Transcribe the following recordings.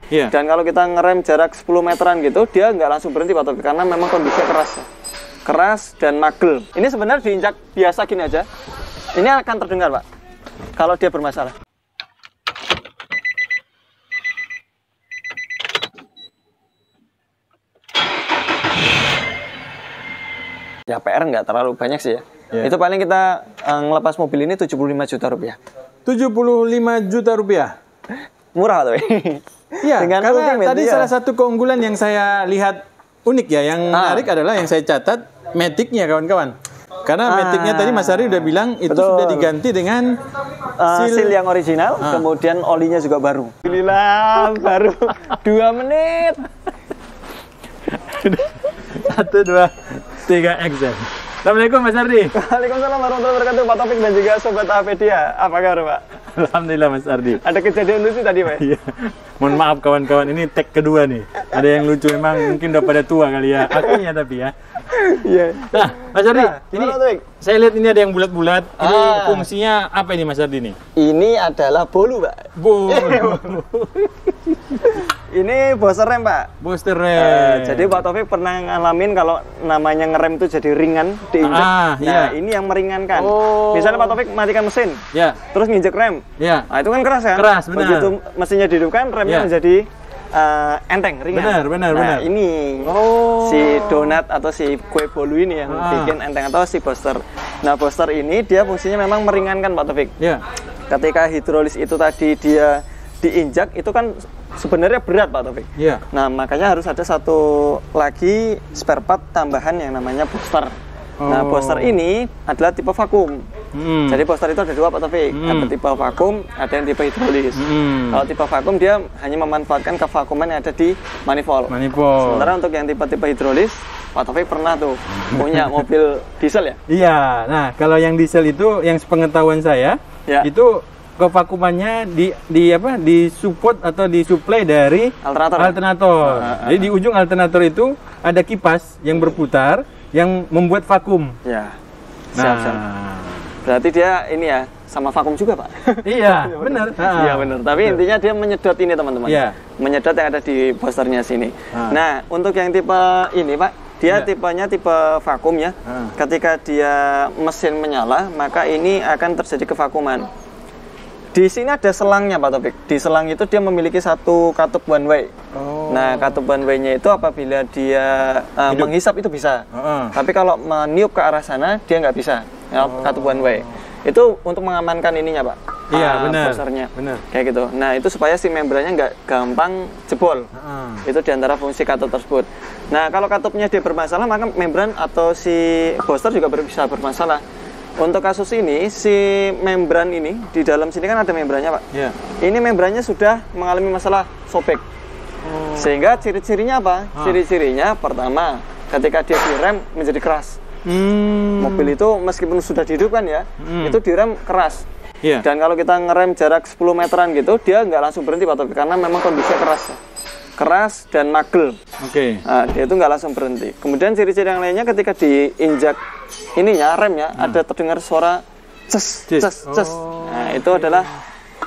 Iya. Dan kalau kita ngerem jarak 10 meteran gitu, dia nggak langsung berhenti Pak Taufik, karena memang kondisinya keras dan magel. Ini sebenarnya diinjak biasa gini aja, ini akan terdengar Pak kalau dia bermasalah. Ya PR nggak terlalu banyak sih ya. Itu paling kita ngelepas mobil ini 75 juta rupiah. 75 juta rupiah? Murah tuh. Iya, karena tadi salah satu keunggulan yang saya lihat unik ya, yang menarik adalah yang saya catat Matic-nya kawan-kawan. Karena Matic-nya tadi Mas Ardi udah bilang itu sudah diganti dengan seal yang original, kemudian olinya juga baru. Alhamdulillah, baru 2 menit. 1, 2, 3, action. Assalamualaikum Mas Ardi. Waalaikumsalam warahmatullahi wabarakatuh Pak Taufik dan juga Sobat Avedia. Apa kabar Pak? Alhamdulillah Mas Ardi. Ada kejadian lucu tadi Pak? Iya. Mohon maaf kawan-kawan, ini tag kedua nih. Ada yang lucu memang, mungkin udah pada tua kali ya. Akunya tapi ya. Iya. Nah Mas Ardi, ini saya lihat ini ada yang bulat-bulat. Ini fungsinya apa ini Mas Ardi nih? Ini adalah bolu Pak. Bolu. Ini booster rem Pak. Booster rem. Jadi Pak Taufik pernah ngalamin kalau namanya ngerem itu jadi ringan diinjak. Nah ini yang meringankan. Misalnya Pak Taufik matikan mesin, terus nginjek rem. Nah itu kan keras kan? Keras, benar. Begitu mesinnya dihidupkan, remnya menjadi enteng, ringan. Benar. Ini si donat atau si kue bolu ini yang bikin enteng, atau si booster. Nah booster ini dia fungsinya memang meringankan Pak Taufik. Ketika hidrolis itu tadi dia diinjak, itu kan sebenarnya berat Pak Taufik. Nah makanya harus ada satu lagi spare part tambahan yang namanya booster. Nah booster ini adalah tipe vakum. Jadi booster itu ada 2 Pak Taufik. Ada tipe vakum, ada yang tipe hidrolis. Kalau tipe vakum dia hanya memanfaatkan kevakuman yang ada di manifold. Sementara untuk yang tipe-tipe hidrolis, Pak Taufik pernah tuh punya mobil diesel ya? Iya. Nah kalau yang diesel itu, yang sepengetahuan saya, itu kevakumannya disupport atau disuplai dari alternator. Jadi di ujung alternator itu ada kipas yang berputar yang membuat vakum. Siap. Berarti dia ini ya sama vakum juga Pak. Iya, benar. Iya benar. Tapi intinya dia menyedot ini teman-teman. Menyedot yang ada di boosternya sini. Nah untuk yang tipe ini Pak, dia tipenya tipe vakum ya. Ketika dia mesin menyala, maka ini akan terjadi kevakuman. Di sini ada selangnya Pak Taufik. Di selang itu dia memiliki satu katup one way. Nah katup one way-nya itu apabila dia menghisap itu bisa. Tapi kalau meniup ke arah sana dia nggak bisa. Katup one way. Itu untuk mengamankan ininya Pak. Iya benar. Boosternya. Kayak gitu. Nah itu supaya si membrannya nggak gampang jebol. Itu diantara fungsi katup tersebut. Nah kalau katupnya dia bermasalah, maka membran atau si booster juga bisa bermasalah. Untuk kasus ini, si membran ini, di dalam sini kan ada membrannya Pak. Ini membrannya sudah mengalami masalah sobek. Sehingga ciri-cirinya apa? Ciri-cirinya pertama, ketika dia direm menjadi keras. Mobil itu meskipun sudah dihidupkan ya, itu direm keras. Dan kalau kita ngerem jarak 10 meteran gitu, dia nggak langsung berhenti Pak Taufik, karena memang kondisinya keras dan magel. Nah, dia itu nggak langsung berhenti. Kemudian ciri-ciri yang lainnya, ketika diinjak ininya remnya, ada terdengar suara ces. Nah itu adalah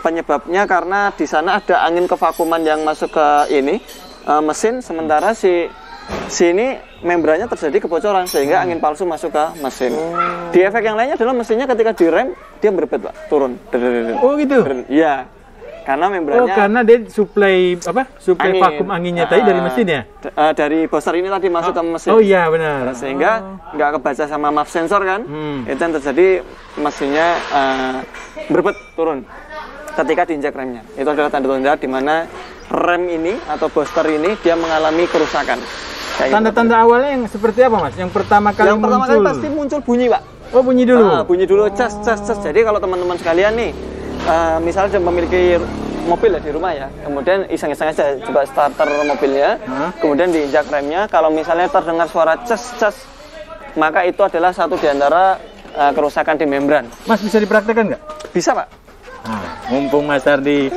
penyebabnya, karena di sana ada angin kevakuman yang masuk ke ini mesin, sementara si ini membrannya terjadi kebocoran sehingga angin palsu masuk ke mesin. Di efek yang lainnya adalah mesinnya ketika direm dia berbet Pak, turun. Oh gitu. Iya. Karena membrannya karena dia suplai angin. Vakum anginnya tadi dari mesin ya? Dari booster ini tadi masuk ke mesin. Oh iya benar. Sehingga nggak kebaca sama map sensor kan. Itu yang terjadi, mesinnya berbet turun ketika diinjak remnya. Itu adalah tanda-tanda di mana rem ini atau booster ini dia mengalami kerusakan. Tanda-tanda awalnya yang seperti apa Mas? Yang pertama kali pasti muncul bunyi Pak. Oh bunyi dulu? Bunyi dulu, cas. Jadi kalau teman-teman sekalian nih, misalnya sudah memiliki mobil ya di rumah ya, kemudian iseng-iseng aja coba starter mobilnya, kemudian diinjak remnya, kalau misalnya terdengar suara cas, maka itu adalah satu di antara kerusakan di membran. Mas bisa dipraktekkan nggak? Bisa Pak. Mumpung Mas Ardi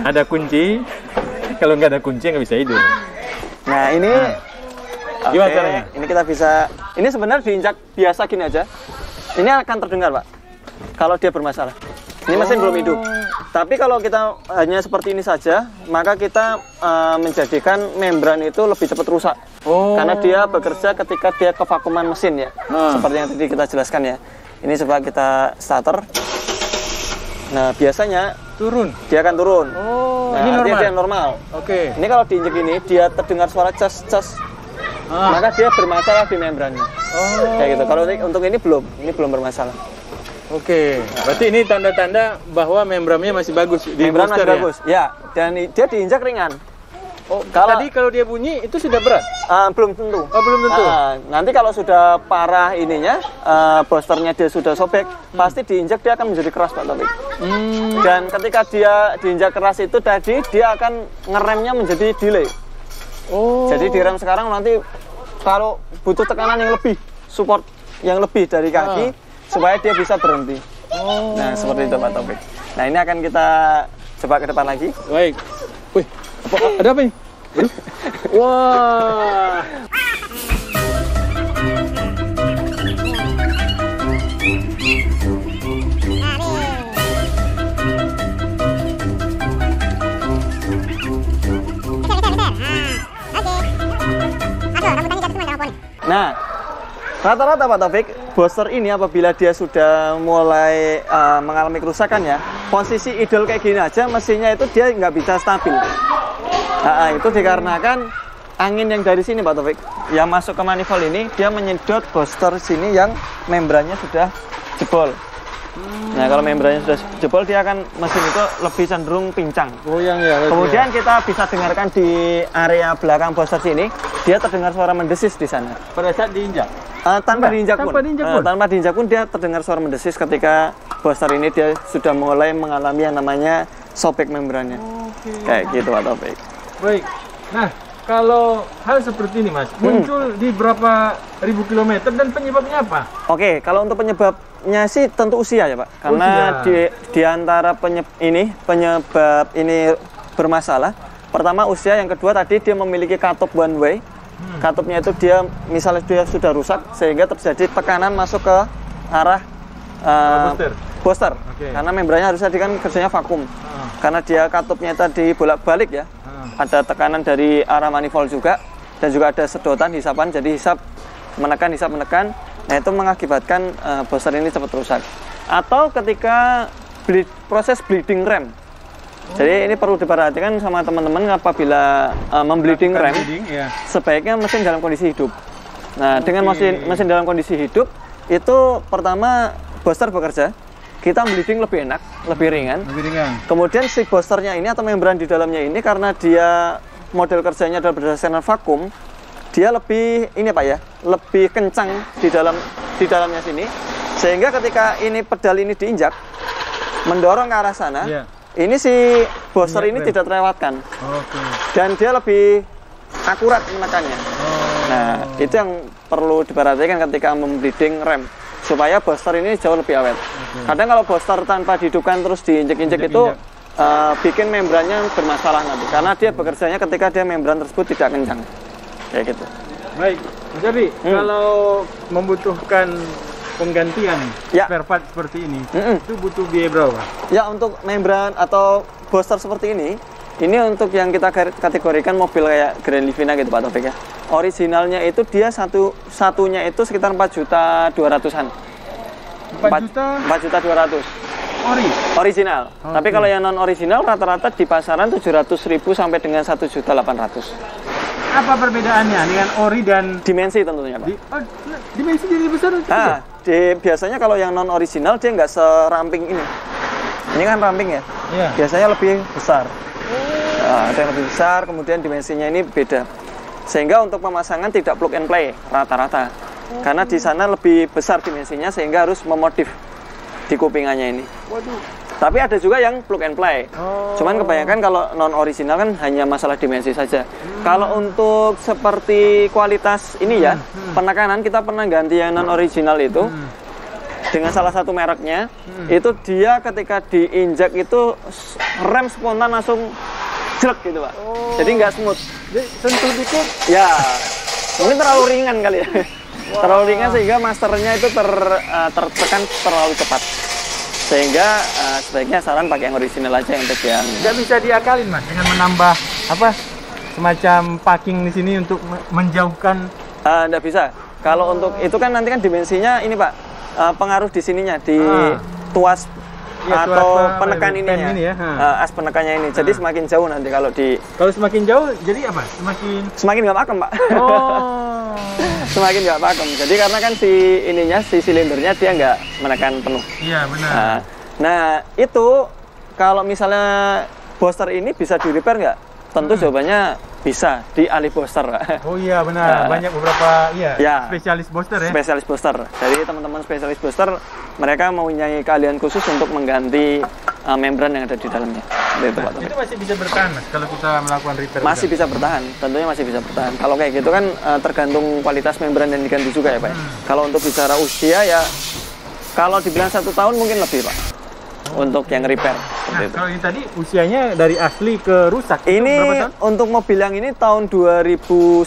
ada kunci, kalau nggak ada kunci nggak bisa hidup. Nah ini gimana caranya? Ini kita bisa, ini sebenarnya diinjak biasa gini aja, ini akan terdengar Pak kalau dia bermasalah. Ini mesin belum hidup. Tapi kalau kita hanya seperti ini saja, maka kita menjadikan membran itu lebih cepat rusak. Karena dia bekerja ketika dia kevakuman mesin ya. Seperti yang tadi kita jelaskan ya. Ini coba kita starter. Nah, biasanya turun. Dia akan turun. Ini normal. Dia normal. Oke. Ini kalau diinjek ini, dia terdengar suara cas. Maka dia bermasalah di membrannya. Kayak gitu. Kalau untuk ini belum bermasalah. Oke, berarti ini tanda-tanda bahwa membrannya masih bagus. Membran masih bagus, ya. Dan dia diinjak ringan. Tadi kalau dia bunyi itu sudah berat? Belum tentu. Belum tentu. Nanti kalau sudah parah ininya, boosternya dia sudah sobek, pasti diinjak dia akan menjadi keras Pak Taufik. Dan ketika dia diinjak keras itu tadi, dia akan ngeremnya menjadi delay. Jadi direm sekarang nanti kalau butuh tekanan yang lebih, support yang lebih dari kaki, supaya dia bisa berhenti. Nah, seperti itu Pak Taufik. Nah, ini akan kita coba ke depan lagi. Baik. Wih, ada apa ini? Wah. Nah, rata-rata Pak Taufik, booster ini apabila dia sudah mulai mengalami kerusakan ya, posisi idle kayak gini aja mesinnya itu dia nggak bisa stabil. Itu dikarenakan angin yang dari sini Pak Taufik, yang masuk ke manifold ini, dia menyedot booster sini yang membrannya sudah jebol. Nah, kalau membrannya sudah jebol, dia akan mesin itu lebih cenderung pincang. Goyang ya. Kemudian kita bisa dengarkan di area belakang booster sini, dia terdengar suara mendesis di sana. Pada saat diinjak? Tanpa diinjak pun dia terdengar suara mendesis ketika booster ini dia sudah mulai mengalami yang namanya sobek membrannya. Kayak gitu Pak Taufik. Baik. Nah, kalau hal seperti ini Mas, muncul di berapa ribu kilometer dan penyebabnya apa? Oke, kalau untuk penyebabnya sih tentu usia ya Pak. Karena di antara penyebab ini bermasalah. Pertama usia, yang kedua tadi dia memiliki katup one way. Katupnya itu dia misalnya dia sudah rusak sehingga terjadi tekanan masuk ke arah booster. Karena membrannya harusnya kan kerjanya vakum. Karena dia katupnya tadi bolak-balik ya. Ada tekanan dari arah manifold juga, dan juga ada sedotan hisapan, jadi hisap menekan. Nah, itu mengakibatkan booster ini cepat rusak. Atau ketika proses bleeding rem. Jadi ini perlu diperhatikan sama teman-teman apabila membleeding rem, sebaiknya mesin dalam kondisi hidup. Nah, dengan mesin dalam kondisi hidup, itu pertama booster bekerja, kita bleeding lebih enak, lebih ringan. Kemudian si boosternya ini atau membran di dalamnya ini, karena dia model kerjanya adalah berdasarkan vakum, dia lebih lebih kencang di dalamnya sini, sehingga ketika ini pedal ini diinjak mendorong ke arah sana, ini si booster ini tidak terlewatkan, dan dia lebih akurat menekannya. Nah, itu yang perlu diperhatikan ketika membleeding rem, supaya booster ini jauh lebih awet. Kadang kalau booster tanpa dihidupkan terus diinjek-injek itu bikin membrannya bermasalah nanti, karena dia bekerjanya ketika dia membran tersebut tidak kencang. Kayak gitu. Baik, jadi kalau membutuhkan penggantian spare part seperti ini, itu butuh biaya berapa? Ya, untuk membran atau booster seperti ini untuk yang kita kategorikan mobil kayak Grand Livina gitu Pak Taufik ya. Originalnya itu dia satunya itu sekitar 4.200.000-an. 4.200.000. Original. Tapi kalau yang non original rata-rata di pasaran 700.000 sampai dengan 1.800.000. Apa perbedaannya dengan ori dan dimensi tentunya Pak? Dimensi jadi besar. Biasanya kalau yang non original dia nggak seramping ini. Ini kan ramping ya. Biasanya lebih besar. Ada yang lebih besar, kemudian dimensinya ini beda. Sehingga untuk pemasangan tidak plug and play rata-rata. Karena di sana lebih besar dimensinya sehingga harus memodif di kupingannya ini. Tapi ada juga yang plug and play. Cuman kebanyakan kalau non original kan hanya masalah dimensi saja. Kalau untuk seperti kualitas ini ya, penekanan kita pernah ganti yang non original itu dengan salah satu mereknya. Itu dia ketika diinjak itu rem spontan langsung jelek gitu Pak. Jadi nggak smooth. Jadi sentuh dikit. Ya, mungkin terlalu ringan kali ya. Terlalu ringan sehingga masternya itu tertekan terlalu cepat. Sehingga sebaiknya saran pakai yang original aja untuk yang nggak bisa diakalin Mas dengan menambah apa semacam packing di sini untuk menjauhkan. Nggak bisa. Kalau untuk itu kan nanti kan dimensinya ini Pak, pengaruh di sininya di tuas ya, atau penekan ininya ini ya. As penekannya ini. Jadi semakin jauh nanti kalau semakin jauh jadi apa? Semakin nggak pakem Pak. Oh. Semakin nggak pakem. Jadi karena kan si silindernya dia nggak menekan penuh. Iya benar. Nah itu kalau misalnya booster ini bisa di repair nggak? Tentu jawabannya bisa di Ali Booster. Oh iya benar, banyak beberapa spesialis booster ya. Spesialis booster. Jadi teman-teman spesialis booster mereka mempunyai keahlian khusus untuk mengganti membran yang ada di dalamnya. Itu masih bisa bertahan Mas kalau kita melakukan repair? Masih bisa bertahan, tentunya masih bisa bertahan. Kalau kayak gitu kan tergantung kualitas membran yang diganti juga ya Pak. Kalau untuk bicara usia ya kalau dibilang 1 tahun mungkin lebih Pak. Untuk yang repair. Nah, kalau ini tadi usianya dari asli ke rusak. Ini untuk mobil yang ini tahun 2009.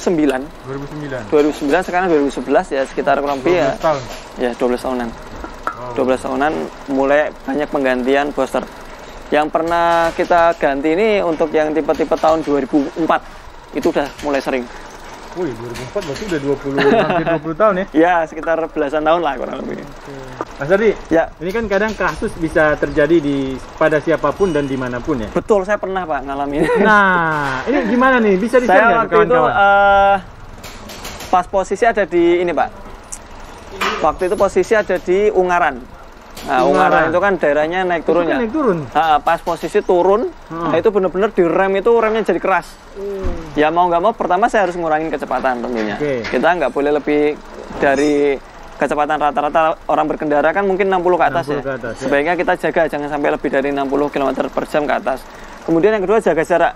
2009 sekarang 2011 ya sekitar kurang lebih ya. 12 tahun. Ya 12 tahunan. 12 tahunan mulai banyak penggantian booster. Yang pernah kita ganti ini untuk yang tipe-tipe tahun 2004 itu udah mulai sering. Wih, 2004 berarti udah hampir 20 tahun ya? Ya, sekitar belasan tahun lah kurang lebih. Mas Ardi, ya. Ini kan kadang kasus bisa terjadi pada siapapun dan dimanapun ya? Betul, saya pernah Pak ngalamin. Nah, ini gimana nih? Bisa di-share nggak ke kawan-kawan? Pas posisi ada di ini Pak. Waktu itu posisi ada di Ungaran. Nah, Ungaran itu kan daerahnya naik turunnya. Naik turun. Pas posisi turun, nah itu benar-benar di remnya jadi keras. Ya mau nggak mau, pertama saya harus ngurangin kecepatan tentunya. Kita nggak boleh lebih dari kecepatan rata-rata orang berkendara kan mungkin 60 ke atas 60 ya. Ke atas, ya. Sebaiknya kita jaga jangan sampai lebih dari 60 km per jam ke atas. Kemudian yang kedua jaga jarak.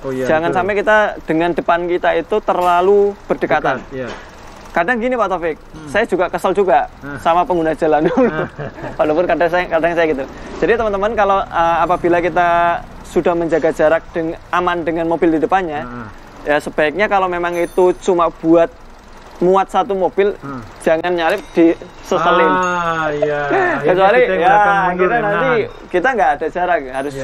Jangan sampai kita dengan depan kita itu terlalu berdekatan. Kadang gini Pak Taufik, saya juga kesel juga sama pengguna jalan dulu. Walaupun kadang saya gitu. Jadi teman-teman kalau apabila kita sudah menjaga jarak aman dengan mobil di depannya, ya sebaiknya kalau memang itu cuma buat muat satu mobil, jangan nyalip diseselin. Kecuali ya akhirnya nanti kita nggak ada jarak, harus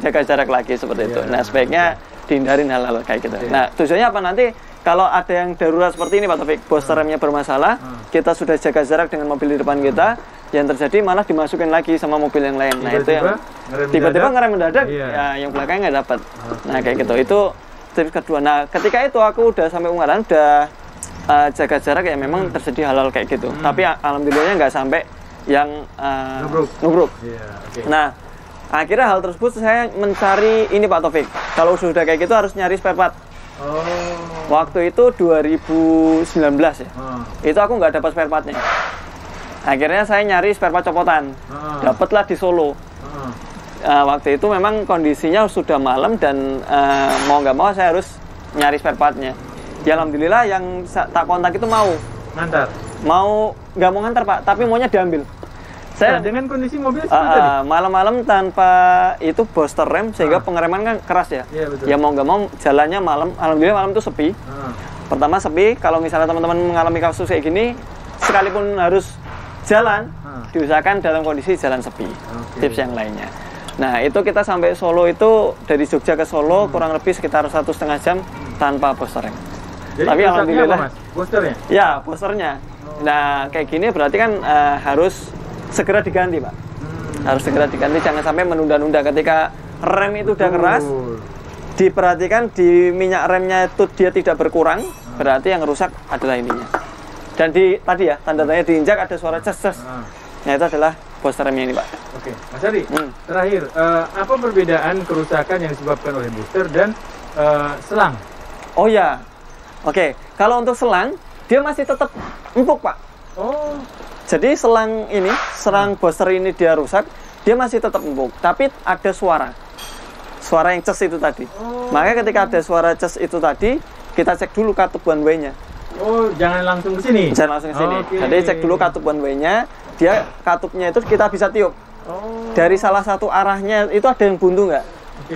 jaga jarak lagi seperti itu. Nah sebaiknya dihindarin hal-hal kayak gitu. Nah tujuannya apa nanti? Kalau ada yang darurat seperti ini Pak Taufik, booster remnya bermasalah, kita sudah jaga jarak dengan mobil di depan kita, yang terjadi malah dimasukin lagi sama mobil yang lain. Nah itu yang tiba-tiba ngerem mendadak, ya yang belakangnya nggak dapat. Nah kayak gitu, itu tips kedua. Nah ketika itu aku udah sampai Ungaran, udah jaga jarak ya memang terjadi hal-hal kayak gitu. Tapi alhamdulillahnya nggak sampai yang nubruk. Nah akhirnya hal tersebut saya mencari ini Pak Taufik. Kalau sudah kayak gitu harus nyari spare part. Waktu itu 2019 ya. Itu aku nggak dapat spare partnya. Akhirnya saya nyari spare part copotan. Dapatlah di Solo. Waktu itu memang kondisinya sudah malam dan mau nggak mau saya harus nyari spare partnya. Ya alhamdulillah yang tak kontak itu mau ngantar. Nggak mau ngantar Pak, tapi maunya diambil. Saya dengan kondisi mobil seperti malam-malam tanpa itu booster rem sehingga pengereman kan keras ya. Ya mau nggak mau jalannya malam. Alhamdulillah malam itu sepi. Pertama sepi. Kalau misalnya teman-teman mengalami kasus kayak gini, sekalipun harus jalan, diusahakan dalam kondisi jalan sepi. Tips yang lainnya. Nah itu kita sampai Solo itu dari Jogja ke Solo kurang lebih sekitar 1,5 jam tanpa booster rem. Jadi tapi alhamdulillah. Boosternya? Ya boosternya. Nah kayak gini berarti kan harus segera diganti Pak. Harus segera diganti, jangan sampai menunda-nunda. Ketika rem itu udah keras, diperhatikan di minyak remnya itu dia tidak berkurang, berarti yang rusak adalah ininya. Dan tadi ya tanda-tandanya diinjak ada suara ces-ces. Nah itu adalah booster remnya ini Pak. Oke, Mas Ari, terakhir apa perbedaan kerusakan yang disebabkan oleh booster dan selang? Oh ya, oke. Kalau untuk selang dia masih tetap empuk Pak. Jadi selang booster ini dia rusak, dia masih tetap empuk, tapi ada suara yang ces itu tadi. Makanya ketika ada suara ces itu tadi, kita cek dulu katup one way-nya. Jangan langsung ke sini. Jangan langsung ke sini. Jadi cek dulu katup one way-nya, dia katupnya itu kita bisa tiup. Dari salah satu arahnya itu ada yang buntu nggak?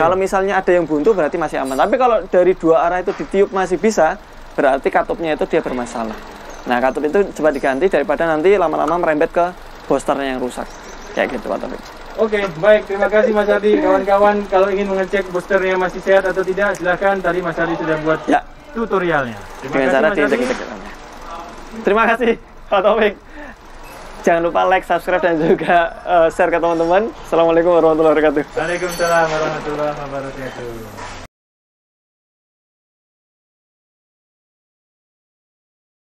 Kalau misalnya ada yang buntu berarti masih aman. Tapi kalau dari dua arah itu ditiup masih bisa, berarti katupnya itu dia bermasalah. Nah, katup itu coba diganti daripada nanti lama-lama merembet ke boosternya yang rusak. Kayak gitu Pak Taufik. Oke, baik. Terima kasih Mas Ardi. Kawan-kawan, kalau ingin mengecek boosternya masih sehat atau tidak, silahkan. Tadi Mas Ardi sudah buat tutorialnya. Terima kasih, terima kasih, Pak Taufik. Jangan lupa like, subscribe, dan juga share ke teman-teman. Assalamualaikum warahmatullahi wabarakatuh. Waalaikumsalam warahmatullahi wabarakatuh.